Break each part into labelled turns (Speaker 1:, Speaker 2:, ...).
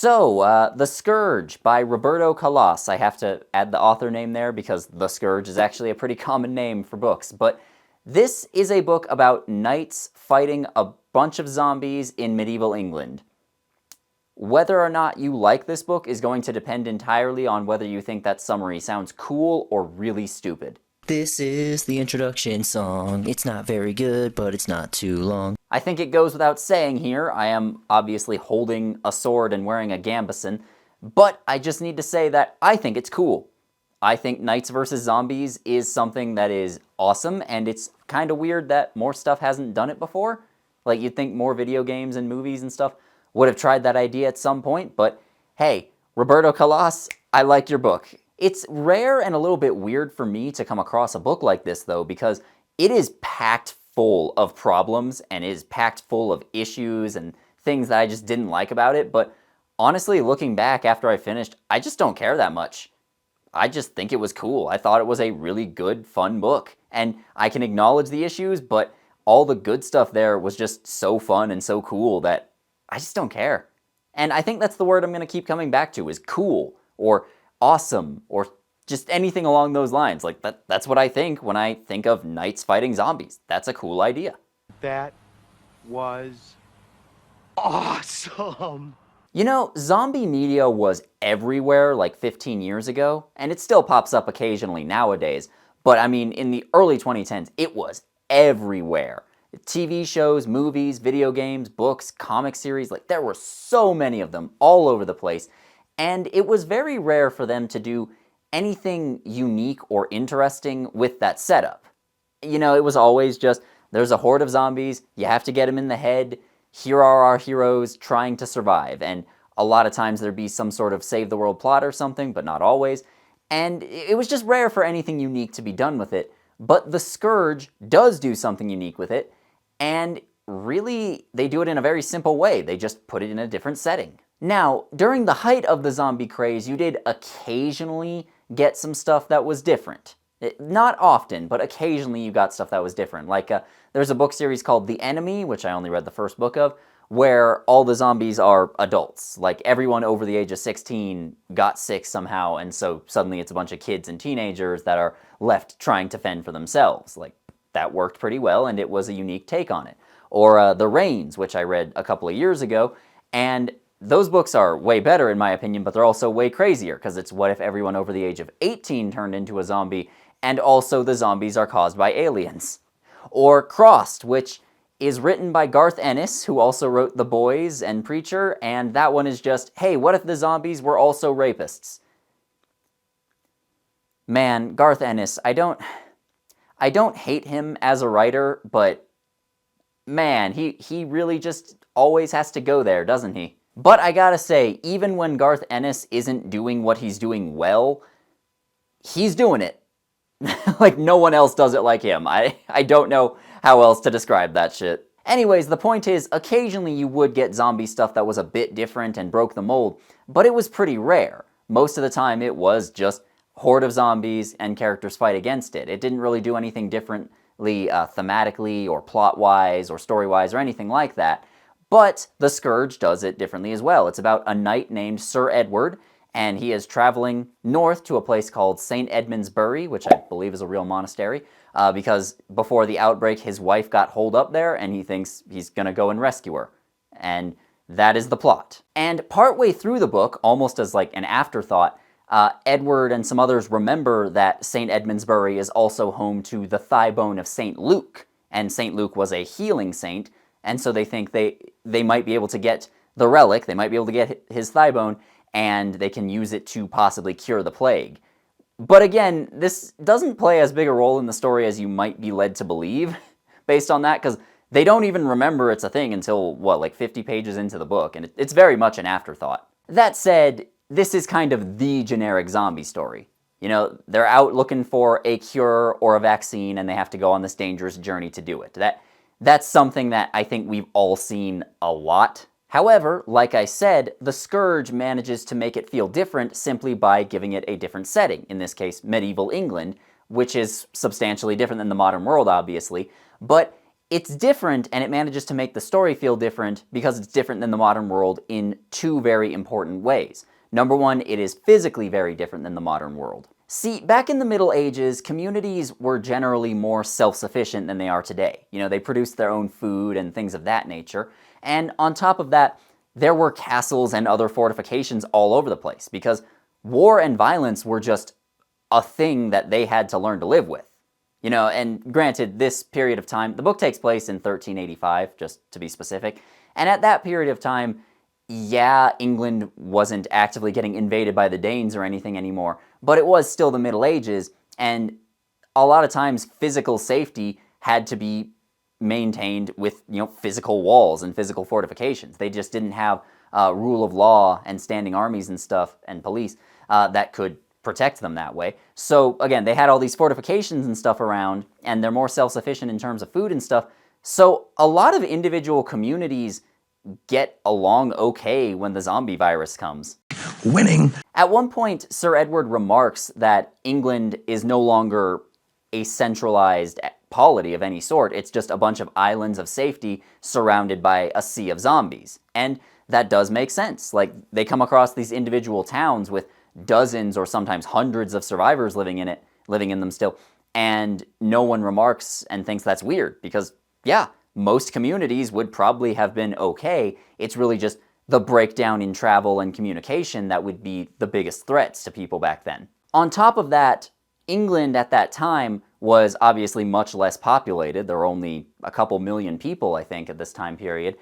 Speaker 1: The Scourge by Roberto Calas. I have to add the author name there because The Scourge is actually a pretty common name for books. But this is a book about knights fighting a bunch of zombies in medieval England. Whether or not you like this book is going to depend entirely on whether you think that summary sounds cool or really stupid.
Speaker 2: This is the introduction song. It's not very good, but it's not too long.
Speaker 1: I think it goes without saying here, I am obviously holding a sword and wearing a gambeson, but I just need to say that I think it's cool. I think Knights vs. Zombies is something that is awesome, and it's kind of weird that more stuff hasn't done it before. Like, you'd think more video games and movies and stuff would have tried that idea at some point, but hey, Roberto Calas, I like your book. It's rare and a little bit weird for me to come across a book like this, though, because it is packed full of problems and is packed full of issues and things that I just didn't like about it, but honestly, looking back after I finished, I just don't care that much. I just think it was cool. I thought it was a really good, fun book, and I can acknowledge the issues, but all the good stuff there was just so fun and so cool that I just don't care. And I think that's the word I'm going to keep coming back to, is cool, or awesome, or just anything along those lines. Like, that's what I think when I think of knights fighting zombies. That's a cool idea.
Speaker 3: That was awesome!
Speaker 1: You know, zombie media was everywhere like 15 years ago, and it still pops up occasionally nowadays, but I mean, in the early 2010s, it was everywhere. TV shows, movies, video games, books, comic series, like there were so many of them all over the place, and it was very rare for them to do anything unique or interesting with that setup. You know, it was always just, there's a horde of zombies, you have to get them in the head, here are our heroes trying to survive, and a lot of times there'd be some sort of save the world plot or something, but not always, and it was just rare for anything unique to be done with it, but The Scourge does do something unique with it, and really, they do it in a very simple way. They just put it in a different setting. Now, during the height of the zombie craze, you did occasionally get some stuff that was different. Not often, but occasionally you got stuff that was different. Like, there's a book series called The Enemy, which I only read the first book of, where all the zombies are adults. Like, everyone over the age of 16 got sick somehow, and so suddenly it's a bunch of kids and teenagers that are left trying to fend for themselves. Like, that worked pretty well, and it was a unique take on it. Or The Reigns, which I read a couple of years ago, and those books are way better in my opinion, but they're also way crazier, because it's what if everyone over the age of 18 turned into a zombie, and also the zombies are caused by aliens. Or Crossed, which is written by Garth Ennis, who also wrote The Boys and Preacher, and that one is just, hey, what if the zombies were also rapists? Man, Garth Ennis, I don't hate him as a writer, but man, he really just always has to go there, doesn't he? But I gotta say, even when Garth Ennis isn't doing what he's doing well, he's doing it. Like, no one else does it like him. I don't know how else to describe that shit. Anyways, the point is, occasionally you would get zombie stuff that was a bit different and broke the mold, but it was pretty rare. Most of the time it was just horde of zombies and characters fight against it. It didn't really do anything differently thematically or plot-wise or story-wise or anything like that. But The Scourge does it differently as well. It's about a knight named Sir Edward, and he is traveling north to a place called St. Edmund's Bury, which I believe is a real monastery, because before the outbreak his wife got holed up there and he thinks he's gonna go and rescue her. And that is the plot. And partway through the book, almost as like an afterthought, Edward and some others remember that St. Edmundsbury is also home to the thigh bone of St. Luke, and St. Luke was a healing saint, and so they think they might be able to get the relic, they might be able to get his thigh bone, and they can use it to possibly cure the plague. But again, this doesn't play as big a role in the story as you might be led to believe, based on that, because they don't even remember it's a thing until, what, like 50 pages into the book, and it's very much an afterthought. That said, this is kind of the generic zombie story. You know, they're out looking for a cure or a vaccine, and they have to go on this dangerous journey to do it. That's something that I think we've all seen a lot. However, like I said, The Scourge manages to make it feel different simply by giving it a different setting, in this case, medieval England, which is substantially different than the modern world, obviously, but it's different, and it manages to make the story feel different because it's different than the modern world in two very important ways. Number one, it is physically very different than the modern world. See, back in the Middle Ages, communities were generally more self-sufficient than they are today. You know, they produced their own food and things of that nature. And on top of that, there were castles and other fortifications all over the place because war and violence were just a thing that they had to learn to live with. You know, and granted, this period of time, the book takes place in 1385, just to be specific, and at that period of time, yeah, England wasn't actively getting invaded by the Danes or anything anymore, but it was still the Middle Ages, and a lot of times physical safety had to be maintained with, you know, physical walls and physical fortifications. They just didn't have rule of law and standing armies and stuff and police that could protect them that way. So again, they had all these fortifications and stuff around, and they're more self-sufficient in terms of food and stuff. So a lot of individual communities get along okay when the zombie virus comes.
Speaker 2: Winning.
Speaker 1: At one point, Sir Edward remarks that England is no longer a centralized polity of any sort. It's just a bunch of islands of safety surrounded by a sea of zombies. And that does make sense. Like, they come across these individual towns with dozens or sometimes hundreds of survivors living in them still, and no one remarks and thinks that's weird because, yeah, most communities would probably have been okay. It's really just the breakdown in travel and communication that would be the biggest threats to people back then. On top of that, England at that time was obviously much less populated. There were only a couple million people, I think, at this time period.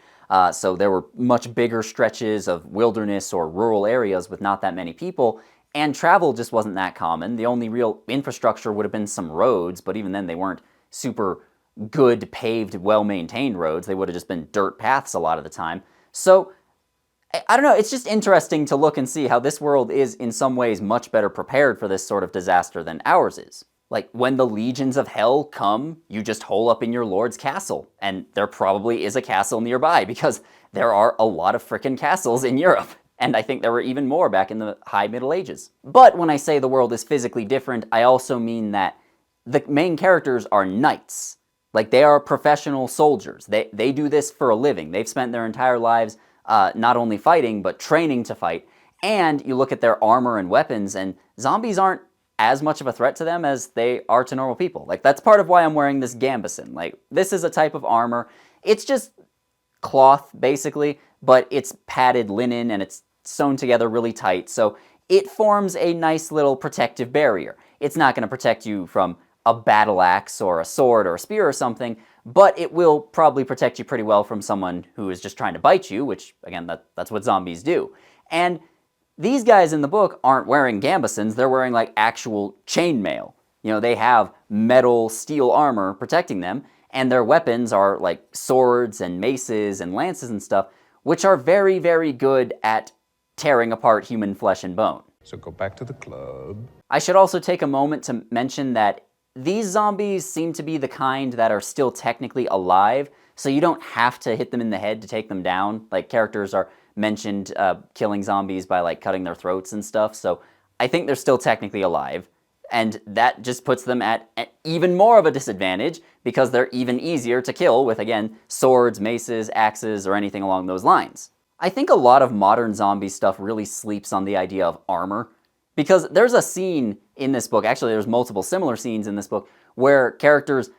Speaker 1: So there were much bigger stretches of wilderness or rural areas with not that many people, and travel just wasn't that common. The only real infrastructure would have been some roads, but even then they weren't super good, paved, well-maintained roads. They would have just been dirt paths a lot of the time. So, I don't know, it's just interesting to look and see how this world is in some ways much better prepared for this sort of disaster than ours is. Like, when the legions of hell come, you just hole up in your lord's castle. And there probably is a castle nearby, because there are a lot of frickin' castles in Europe. And I think there were even more back in the High Middle Ages. But when I say the world is physically different, I also mean that the main characters are knights. Like, they are professional soldiers. They do this for a living. They've spent their entire lives not only fighting, but training to fight. And you look at their armor and weapons, and zombies aren't as much of a threat to them as they are to normal people. Like, that's part of why I'm wearing this gambeson. Like, this is a type of armor. It's just cloth, basically, but it's padded linen, and it's sewn together really tight, so it forms a nice little protective barrier. It's not going to protect you from a battle axe or a sword or a spear or something, but it will probably protect you pretty well from someone who is just trying to bite you, which, again, that's what zombies do. And these guys in the book aren't wearing gambesons, they're wearing, like, actual chainmail. You know, they have metal, steel armor protecting them, and their weapons are, like, swords and maces and lances and stuff, which are very, very good at tearing apart human flesh and bone.
Speaker 4: So go back to the club.
Speaker 1: I should also take a moment to mention that these zombies seem to be the kind that are still technically alive, so you don't have to hit them in the head to take them down. Like, characters are mentioned killing zombies by, like, cutting their throats and stuff, so I think they're still technically alive, and that just puts them at even more of a disadvantage because they're even easier to kill with, again, swords, maces, axes, or anything along those lines. I think a lot of modern zombie stuff really sleeps on the idea of armor, because there's a scene in this book, actually there's multiple similar scenes in this book, where characters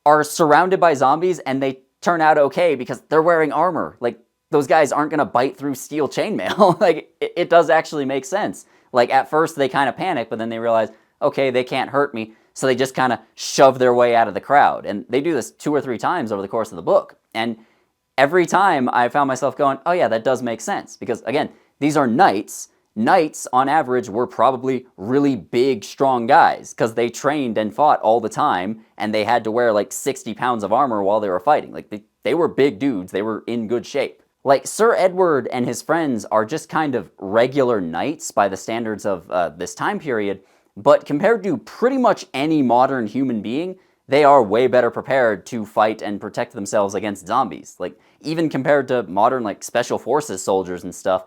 Speaker 1: are surrounded by zombies and they turn out okay because they're wearing armor. Like, those guys aren't going to bite through steel chainmail. Like, it does actually make sense. Like, at first they kind of panic, but then they realize, okay, they can't hurt me, so they just kind of shove their way out of the crowd. And they do this 2 or 3 times over the course of the book. And every time I found myself going, oh yeah, that does make sense. Because, again, these are knights. Knights, on average, were probably really big, strong guys, because they trained and fought all the time, and they had to wear, like, 60 pounds of armor while they were fighting. Like, they were big dudes. They were in good shape. Like, Sir Edward and his friends are just kind of regular knights by the standards of this time period, but compared to pretty much any modern human being, they are way better prepared to fight and protect themselves against zombies. Like, even compared to modern, like, special forces soldiers and stuff,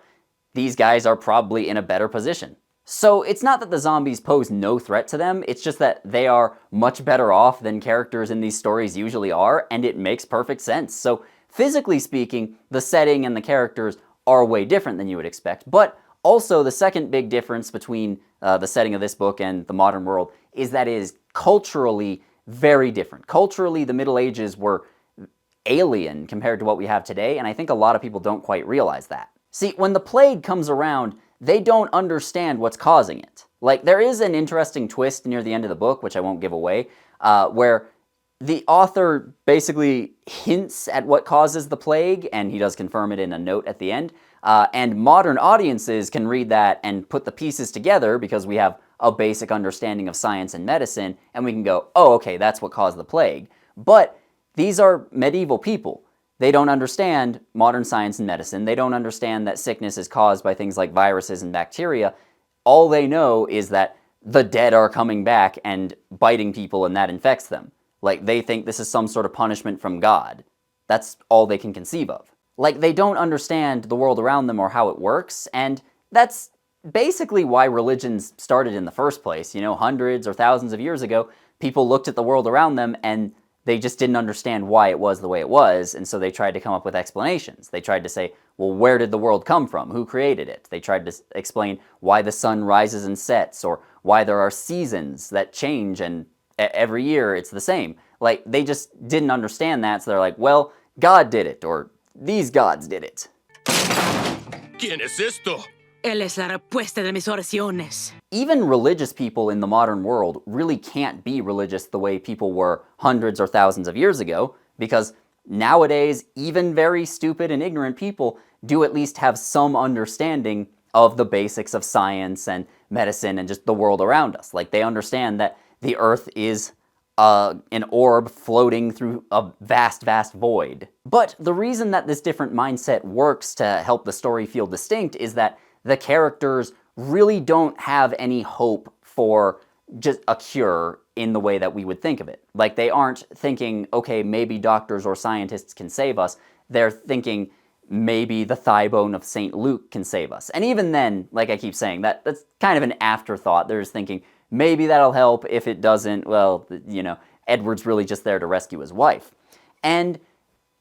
Speaker 1: these guys are probably in a better position. So it's not that the zombies pose no threat to them, it's just that they are much better off than characters in these stories usually are, and it makes perfect sense. So physically speaking, the setting and the characters are way different than you would expect, but also the second big difference between the setting of this book and the modern world is that it is culturally very different. Culturally, the Middle Ages were alien compared to what we have today, and I think a lot of people don't quite realize that. See, when the plague comes around, they don't understand what's causing it. Like, there is an interesting twist near the end of the book, which I won't give away, where the author basically hints at what causes the plague, and he does confirm it in a note at the end, and modern audiences can read that and put the pieces together because we have a basic understanding of science and medicine, and we can go, oh, okay, that's what caused the plague. But these are medieval people. They don't understand modern science and medicine. They don't understand that sickness is caused by things like viruses and bacteria. All they know is that the dead are coming back and biting people and that infects them. Like, they think this is some sort of punishment from God. That's all they can conceive of. Like, they don't understand the world around them or how it works, and that's basically why religions started in the first place. You know, hundreds or thousands of years ago, people looked at the world around them and they just didn't understand why it was the way it was, and so they tried to come up with explanations. They tried to say, well, where did the world come from? Who created it? They tried to explain why the sun rises and sets, or why there are seasons that change and every year it's the same. Like, they just didn't understand that, so they're like, well, God did it, or these gods did it.
Speaker 5: ¿Quién es esto?
Speaker 6: Él es la respuesta de mis oraciones.
Speaker 1: Even religious people in the modern world really can't be religious the way people were hundreds or thousands of years ago, because nowadays, even very stupid and ignorant people do at least have some understanding of the basics of science and medicine and just the world around us. Like, they understand that the Earth is an orb floating through a vast, vast void. But the reason that this different mindset works to help the story feel distinct is that the characters really don't have any hope for just a cure in the way that we would think of it. Like, they aren't thinking, okay, maybe doctors or scientists can save us. They're thinking, maybe the thigh bone of St. Luke can save us. And even then, like I keep saying, that's kind of an afterthought. They're just thinking, maybe that'll help. If it doesn't, well, you know, Edward's really just there to rescue his wife. And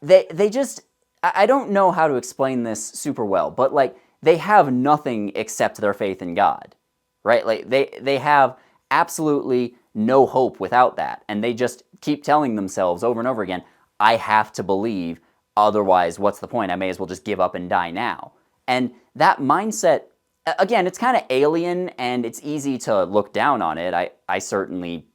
Speaker 1: they just, I don't know how to explain this super well, but like, they have nothing except their faith in God, right? Like, they have absolutely no hope without that, and they just keep telling themselves over and over again, I have to believe, otherwise what's the point? I may as well just give up and die now. And that mindset, again, it's kind of alien, and it's easy to look down on it. I certainly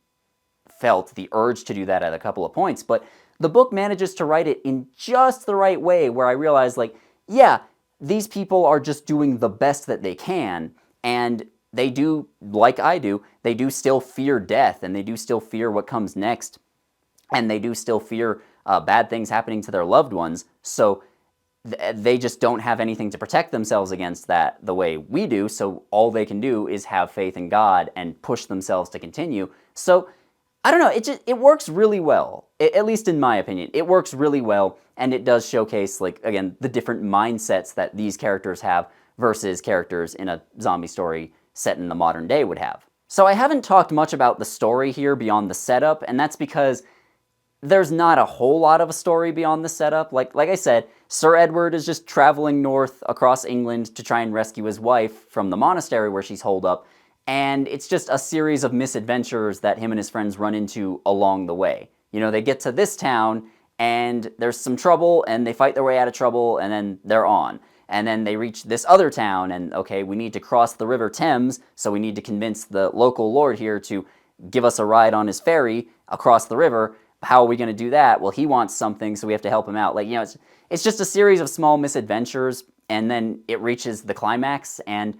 Speaker 1: felt the urge to do that at a couple of points, but the book manages to write it in just the right way where I realized, like, yeah, these people are just doing the best that they can, and they do, like I do, they do still fear death, and they do still fear what comes next, and they do still fear bad things happening to their loved ones, so they just don't have anything to protect themselves against that the way we do, so all they can do is have faith in God and push themselves to continue. So, I don't know, it works really well, at least in my opinion. It works really well, and it does showcase, like, again, the different mindsets that these characters have versus characters in a zombie story set in the modern day would have. So I haven't talked much about the story here beyond the setup, and that's because there's not a whole lot of a story beyond the setup. Like I said, Sir Edward is just traveling north across England to try and rescue his wife from the monastery where she's holed up, and it's just a series of misadventures that him and his friends run into along the way. You know, they get to this town, and there's some trouble, and they fight their way out of trouble, and then they're on. And then they reach this other town, and okay, we need to cross the River Thames, so we need to convince the local lord here to give us a ride on his ferry across the river. How are we going to do that? Well, he wants something, so we have to help him out. Like, you know, it's just a series of small misadventures, and then it reaches the climax, and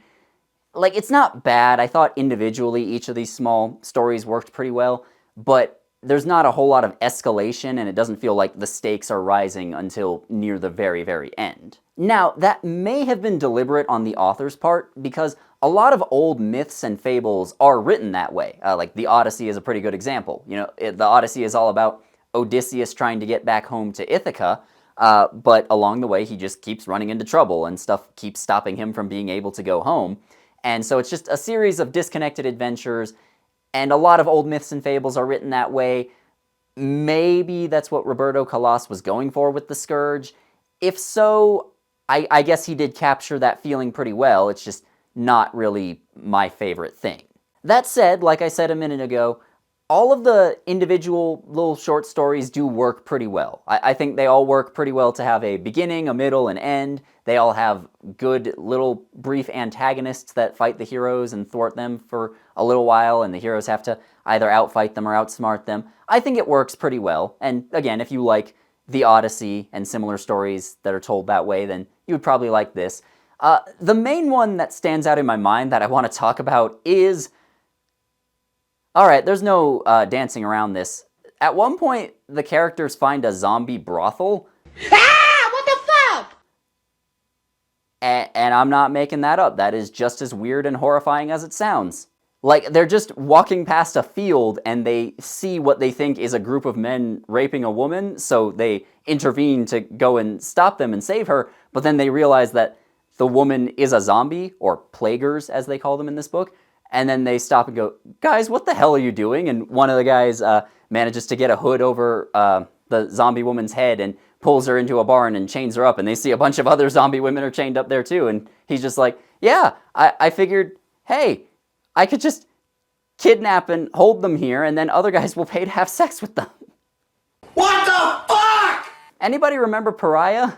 Speaker 1: like, it's not bad. I thought individually each of these small stories worked pretty well, but there's not a whole lot of escalation, and it doesn't feel like the stakes are rising until near the very, very end. Now, that may have been deliberate on the author's part, because a lot of old myths and fables are written that way. Like, the Odyssey is a pretty good example. You know, the Odyssey is all about Odysseus trying to get back home to Ithaca, but along the way he just keeps running into trouble, and stuff keeps stopping him from being able to go home. And so it's just a series of disconnected adventures, and a lot of old myths and fables are written that way. Maybe that's what Roberto Calas was going for with the Scourge. If so, I guess he did capture that feeling pretty well. It's just not really my favorite thing. That said, like I said a minute ago, all of the individual little short stories do work pretty well. I think they all work pretty well to have a beginning, a middle, an end. They all have good little brief antagonists that fight the heroes and thwart them for a little while, and the heroes have to either outfight them or outsmart them. I think it works pretty well. And again, if you like the Odyssey and similar stories that are told that way, then you would probably like this. The main one that stands out in my mind that I want to talk about is... Alright, there's no dancing around this. At one point, the characters find a zombie brothel.
Speaker 7: Ah! What the fuck?
Speaker 1: And I'm not making that up. That is just as weird and horrifying as it sounds. Like, they're just walking past a field and they see what they think is a group of men raping a woman, so they intervene to go and stop them and save her, but then they realize that the woman is a zombie, or plaguers as they call them in this book, and then they stop and go, guys, what the hell are you doing? And one of the guys manages to get a hood over the zombie woman's head and pulls her into a barn and chains her up, and they see a bunch of other zombie women are chained up there too, and he's just like, yeah, I figured, hey, I could just kidnap and hold them here, and then other guys will pay to have sex with them.
Speaker 7: What the fuck?
Speaker 1: Anybody remember Pariah?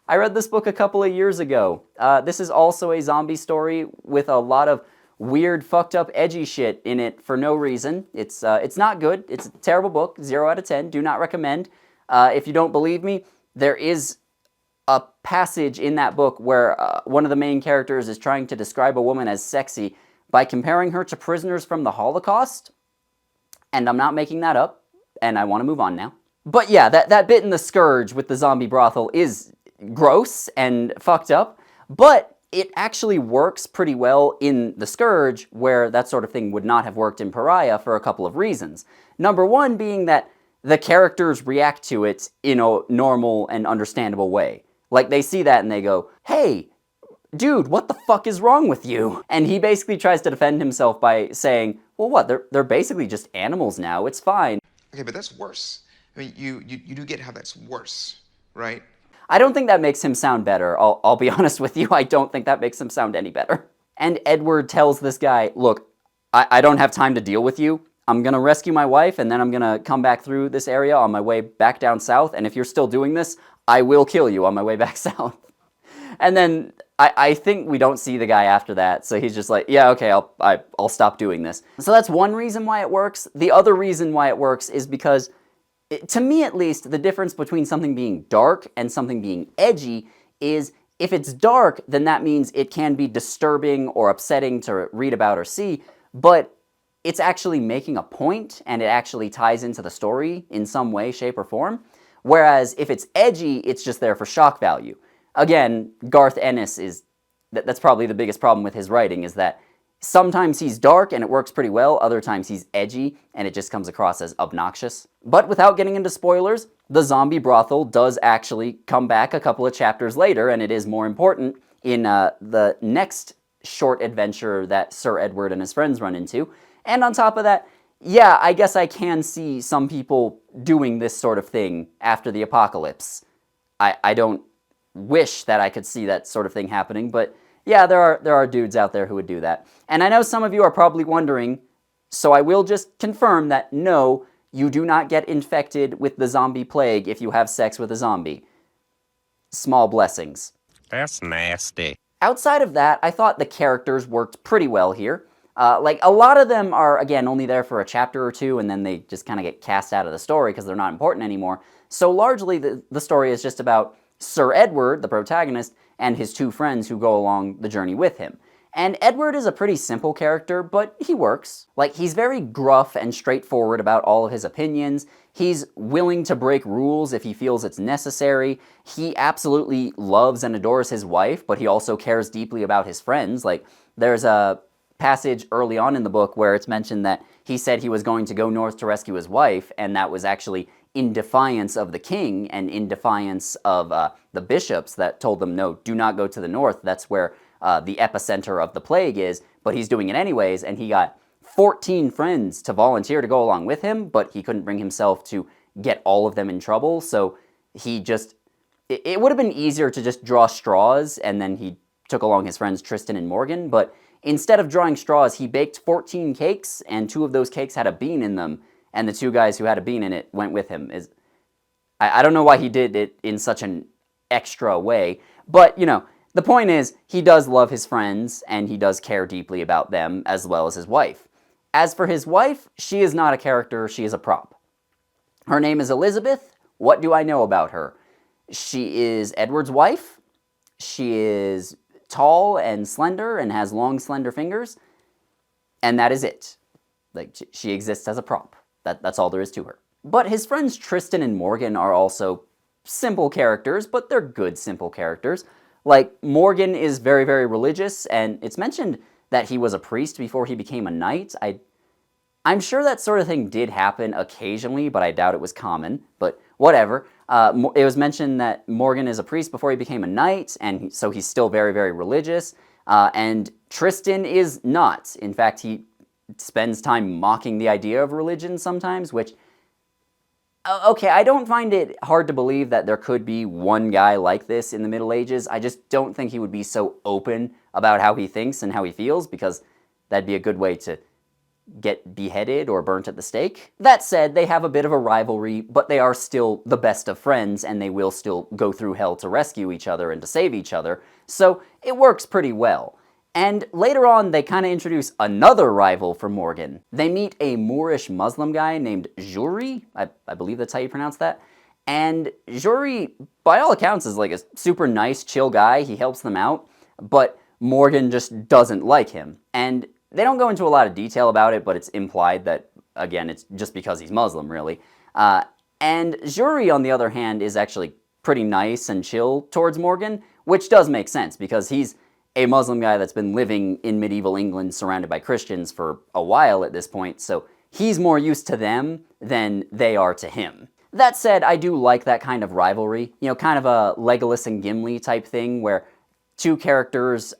Speaker 1: I read this book a couple of years ago. This is also a zombie story with a lot of weird, fucked up, edgy shit in it for no reason. It's not good. It's a terrible book. 0 out of 10. Do not recommend. If you don't believe me, there is a passage in that book where one of the main characters is trying to describe a woman as sexy by comparing her to prisoners from the Holocaust. And I'm not making that up, and I want to move on now. But yeah, that bit in the Scourge with the zombie brothel is gross and fucked up, but it actually works pretty well in the Scourge, where that sort of thing would not have worked in Pariah for a couple of reasons. Number one being that the characters react to it in a normal and understandable way. Like, they see that and they go, hey, dude, what the fuck is wrong with you? And he basically tries to defend himself by saying, well, what, they're basically just animals now, it's fine.
Speaker 8: Okay, but that's worse. I mean, you do get how that's worse, right?
Speaker 1: I don't think that makes him sound better. I'll be honest with you, I don't think that makes him sound any better. And Edward tells this guy, look, I don't have time to deal with you. I'm gonna rescue my wife, and then I'm gonna come back through this area on my way back down south, and if you're still doing this, I will kill you on my way back south. And then I think we don't see the guy after that, so he's just like, yeah, okay, I'll stop doing this. So that's one reason why it works. The other reason why it works is because, to me at least, the difference between something being dark and something being edgy is, if it's dark, then that means it can be disturbing or upsetting to read about or see, but it's actually making a point, and it actually ties into the story in some way, shape, or form. Whereas if it's edgy, it's just there for shock value. Again, Garth Ennis that's probably the biggest problem with his writing, is that sometimes he's dark and it works pretty well, other times he's edgy and it just comes across as obnoxious. But without getting into spoilers, the zombie brothel does actually come back a couple of chapters later, and it is more important in the next short adventure that Sir Edward and his friends run into. And on top of that, yeah, I guess I can see some people doing this sort of thing after the apocalypse. I don't wish that I could see that sort of thing happening, but yeah, there are dudes out there who would do that. And I know some of you are probably wondering, so I will just confirm that no, you do not get infected with the zombie plague if you have sex with a zombie. Small blessings.
Speaker 5: That's nasty.
Speaker 1: Outside of that, I thought the characters worked pretty well here. Like, a lot of them are, again, only there for a chapter or two, and then they just kind of get cast out of the story because they're not important anymore. So largely, the story is just about Sir Edward, the protagonist, and his two friends who go along the journey with him. And Edward is a pretty simple character, but he works. Like, he's very gruff and straightforward about all of his opinions. He's willing to break rules if he feels it's necessary. He absolutely loves and adores his wife, but he also cares deeply about his friends. Like, there's a passage early on in the book where it's mentioned that he said he was going to go north to rescue his wife, and that was actually in defiance of the king and in defiance of the bishops that told them, no, do not go to the north. That's where the epicenter of the plague is, but he's doing it anyways, and he got 14 friends to volunteer to go along with him, but he couldn't bring himself to get all of them in trouble, so he just... It would have been easier to just draw straws, and then he took along his friends Tristan and Morgan, but instead of drawing straws, he baked 14 cakes, and 2 of those cakes had a bean in them, and the 2 guys who had a bean in it went with him. I don't know why he did it in such an extra way, but, you know, the point is, he does love his friends, and he does care deeply about them, as well as his wife. As for his wife, she is not a character, she is a prop. Her name is Elizabeth. What do I know about her? She is Edward's wife. She is tall and slender and has long, slender fingers. And that is it. Like, she exists as a prop. That's all there is to her. But his friends Tristan and Morgan are also simple characters, but they're good, simple characters. Like, Morgan is very, very religious, and it's mentioned that he was a priest before he became a knight. I'm sure that sort of thing did happen occasionally, but I doubt it was common. But whatever. It was mentioned that Morgan is a priest before he became a knight, and so he's still very, very religious. And Tristan is not. In fact, he spends time mocking the idea of religion sometimes, which... Okay, I don't find it hard to believe that there could be one guy like this in the Middle Ages. I just don't think he would be so open about how he thinks and how he feels, because that'd be a good way to get beheaded or burnt at the stake. That said, they have a bit of a rivalry, but they are still the best of friends, and they will still go through hell to rescue each other and to save each other, so it works pretty well. And later on, they kind of introduce another rival for Morgan. They meet a Moorish Muslim guy named Juri, I believe that's how you pronounce that, and Juri, by all accounts, is like a super nice, chill guy. He helps them out, but Morgan just doesn't like him, and they don't go into a lot of detail about it, but it's implied that, again, it's just because he's Muslim, really. And Juri, on the other hand, is actually pretty nice and chill towards Morgan, which does make sense, because he's a Muslim guy that's been living in medieval England surrounded by Christians for a while at this point, so he's more used to them than they are to him. That said, I do like that kind of rivalry, you know, kind of a Legolas and Gimli type thing, where 2 characters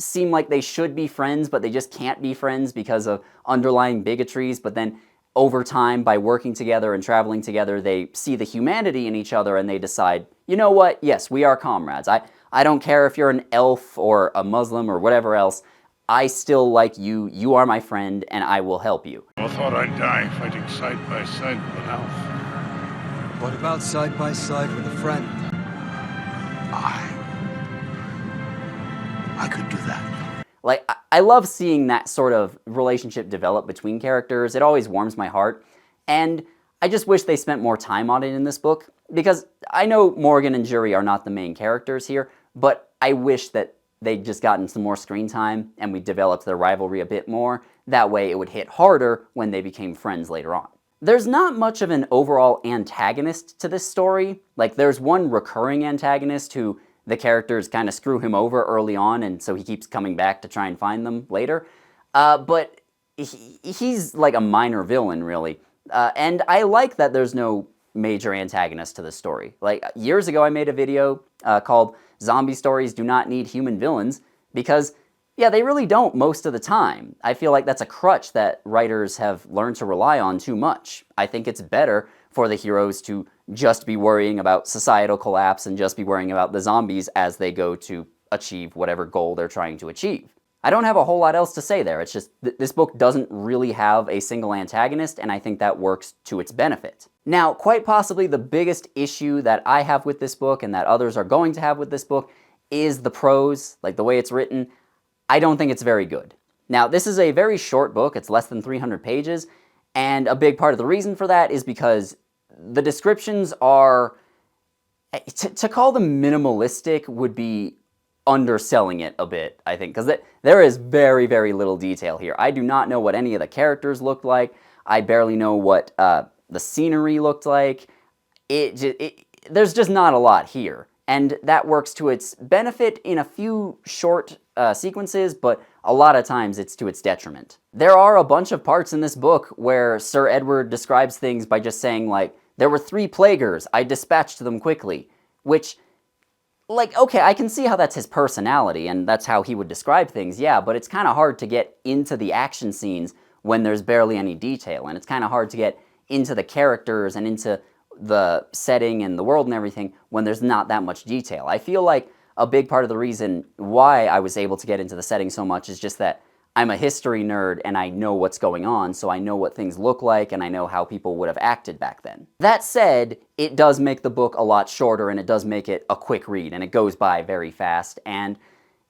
Speaker 1: seem like they should be friends, but they just can't be friends because of underlying bigotries, but then over time, by working together and traveling together, they see the humanity in each other and they decide, you know what, yes, we are comrades. I don't care if you're an elf or a Muslim or whatever else, I still like you, you are my friend, and I will help you.
Speaker 5: I thought I'd die fighting side by side with an elf.
Speaker 9: What about side by side with a friend?
Speaker 7: I could do that.
Speaker 1: Like, I love seeing that sort of relationship develop between characters. It always warms my heart. And I just wish they spent more time on it in this book, because I know Morgan and Juri are not the main characters here, but I wish that they'd just gotten some more screen time and we developed their rivalry a bit more. That way it would hit harder when they became friends later on. There's not much of an overall antagonist to this story. Like, there's one recurring antagonist who the characters kind of screw him over early on, and so he keeps coming back to try and find them later. But he's like a minor villain, really. And I like that there's no major antagonist to this story. Like, years ago I made a video called Zombie Stories Do Not Need Human Villains, because, yeah, they really don't most of the time. I feel like that's a crutch that writers have learned to rely on too much. I think it's better for the heroes to just be worrying about societal collapse and just be worrying about the zombies as they go to achieve whatever goal they're trying to achieve. I don't have a whole lot else to say there. It's just this book doesn't really have a single antagonist, and I think that works to its benefit. Now, quite possibly the biggest issue that I have with this book and that others are going to have with this book is the prose, like the way it's written. I don't think it's very good. Now, this is a very short book. It's less than 300 pages, and a big part of the reason for that is because the descriptions are... To call them minimalistic would be underselling it a bit, I think, because there is very, very little detail here. I do not know what any of the characters looked like. I barely know what the scenery looked like. There's just not a lot here, and that works to its benefit in a few short sequences, but a lot of times it's to its detriment. There are a bunch of parts in this book where Sir Edward describes things by just saying, like, there were 3 plaguers, I dispatched them quickly, which like, okay, I can see how that's his personality and that's how he would describe things, yeah, but it's kind of hard to get into the action scenes when there's barely any detail, and it's kind of hard to get into the characters and into the setting and the world and everything when there's not that much detail. I feel like a big part of the reason why I was able to get into the setting so much is just that I'm a history nerd and I know what's going on, so I know what things look like and I know how people would have acted back then. That said, it does make the book a lot shorter and it does make it a quick read and it goes by very fast. And,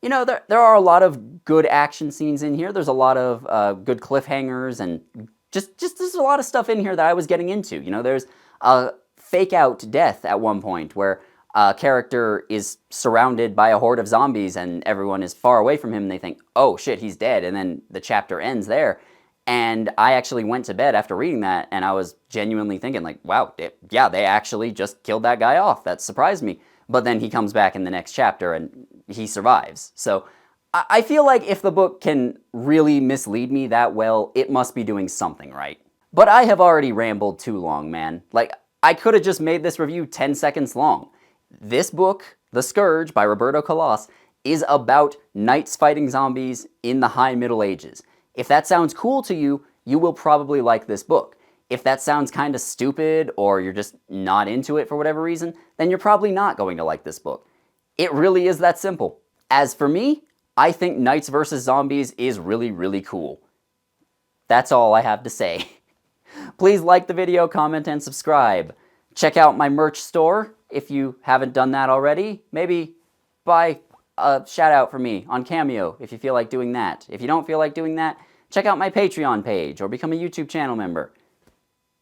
Speaker 1: you know, there are a lot of good action scenes in here. There's a lot of good cliffhangers and just there's a lot of stuff in here that I was getting into. You know, there's a fake out death at one point where a character is surrounded by a horde of zombies and everyone is far away from him and they think, oh shit, he's dead, and then the chapter ends there. And I actually went to bed after reading that and I was genuinely thinking like, wow, yeah, they actually just killed that guy off. That surprised me. But then he comes back in the next chapter and he survives. So I feel like if the book can really mislead me that well, it must be doing something right. But I have already rambled too long, man. Like, I could have just made this review 10 seconds long. This book, The Scourge by Roberto Calas, is about knights fighting zombies in the High Middle Ages. If that sounds cool to you, you will probably like this book. If that sounds kind of stupid or you're just not into it for whatever reason, then you're probably not going to like this book. It really is that simple. As for me, I think Knights vs. Zombies is really, really cool. That's all I have to say. Please like the video, comment, and subscribe. Check out my merch store if you haven't done that already. Maybe buy a shout out for me on Cameo if you feel like doing that. If you don't feel like doing that, check out my Patreon page or become a YouTube channel member.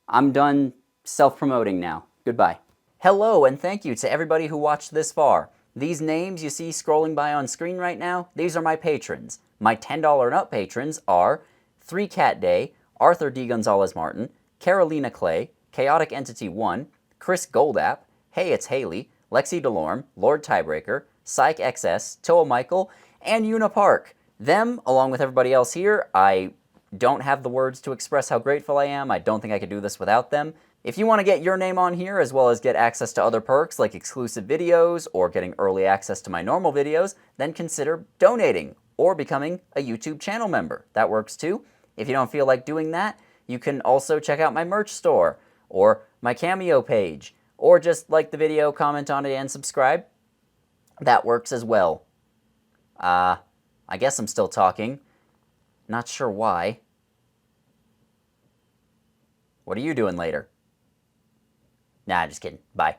Speaker 1: I'm done self-promoting now. Goodbye. Hello, and thank you to everybody who watched this far. These names you see scrolling by on screen right now, these are my patrons. My $10 and up patrons are 3 Cat Day, Arthur D. Gonzalez Martin, Carolina Clay, Chaotic Entity 1, Chris Goldapp, Hey It's Haley, Lexi DeLorme, Lord Tiebreaker, Psych XS, Toa Michael, and Una Park. Them, along with everybody else here, I don't have the words to express how grateful I am. I don't think I could do this without them. If you want to get your name on here, as well as get access to other perks like exclusive videos or getting early access to my normal videos, then consider donating or becoming a YouTube channel member. That works too. If you don't feel like doing that, you can also check out my merch store or my Cameo page, or just like the video, comment on it, and subscribe. That works as well. I guess I'm still talking. Not sure why. What are you doing later? Nah, just kidding. Bye.